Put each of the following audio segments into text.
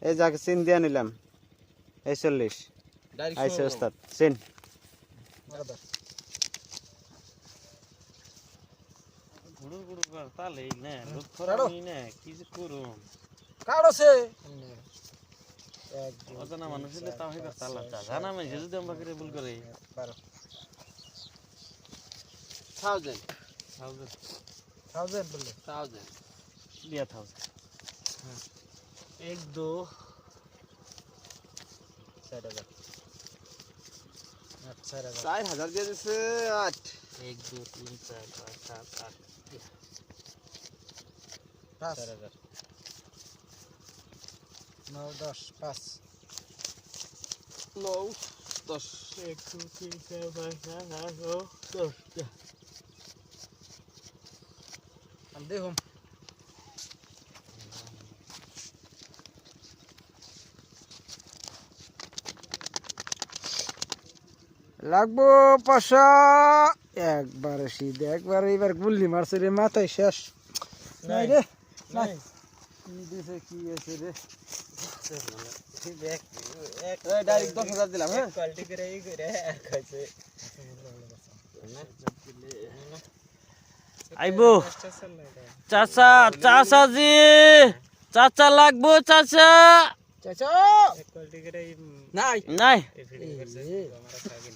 এই যাকে চিন দিয়ে নিলাম এই 40 আইসে ওস্তাদ চিন एक दो 4000 দিয়ে দিছে 8 1 2 3 4 5 7 8 4000 9 10 5 9 10 1 2 3 4 5 6 7 8 10 हम देखो লাগবো পাশা একবার সিধে একবার এবার গুল্লি মারছে রে মাথায় শেষ নাই রে নাই কি দিছে কি আছে রে ডাইরেক্ট 10000 দিলাম হ্যাঁ क्वालिटी करे ही करे कैसे আইবো চাচা চাচা জি চাচা লাগবো চাচা চাচা क्वालिटी करे নাই নাই हमारा सागिन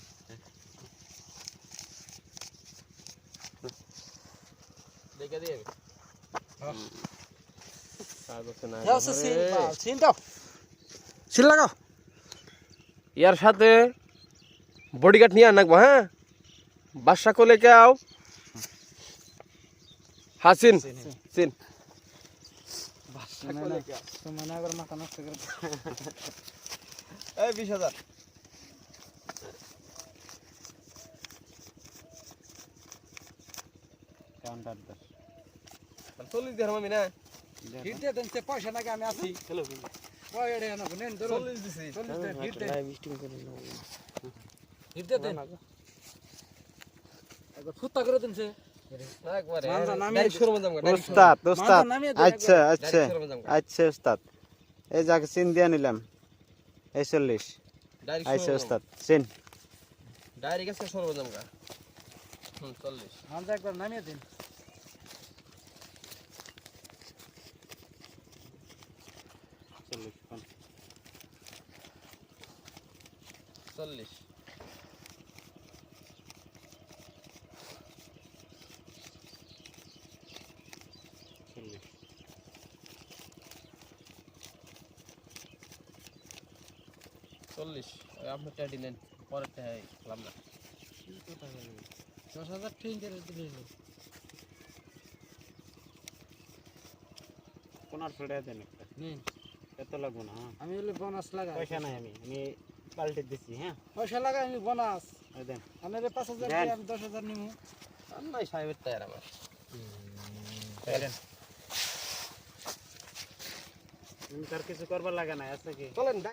দেখে দিয়ে যাও সিন সিন দাও সিন লাগাও ইয়ার সাথে বডিগার্ড নিয়ে আনবো হ্যাঁ বাদশা को लेके आओ হাসিন সিন মানে আবার মাথা নষ্ট করে এই 20000 কাউন্টার 40 দিলাম আমি না হিট দে দেন পয়সা নাকি আমি আছি হ্যালো ওই এড়ে না নেন ধরো 40 দিছি 40 দেন হিট দে হিট দে দেন একবার ফুটা করে দেন সে একবারে মানজা নামে ডাইরেক্ট শুরু মজাম গাড়ি ওস্তাদ ওস্তাদ নামিয়ে দে আচ্ছা আচ্ছা শুরু মজাম গাড়ি আচ্ছা ওস্তাদ এই যাকে চিন দিয়ে নিলাম এই 40 ডাইরেক্ট আইসে শুরু ওস্তাদ চিন ডাইরেক্ট আছে শুরু মজাম গা 40 মানজা একবার নামিয়ে দেন 40 40 আপনি টাইট নেন পরেরটা খেলাম না 10000 ঠিক করে দিলে কোনার ফেড়ে দেন একটা নেন এত লাগবো না হ্যাঁ আমি হলে বোনাস লাগাই পয়সা নাই আমি পাল্টে দিচ্ছি হ্যাঁ পয়সা লাগাই আমি বোনাস এই দেন আনারে 5000 দেন। দিয়ে আমি 10000 নিমু নাই সাহেবের টায়ার আমার তুমি তার কিছু করবার লাগে না আছে কি চলেন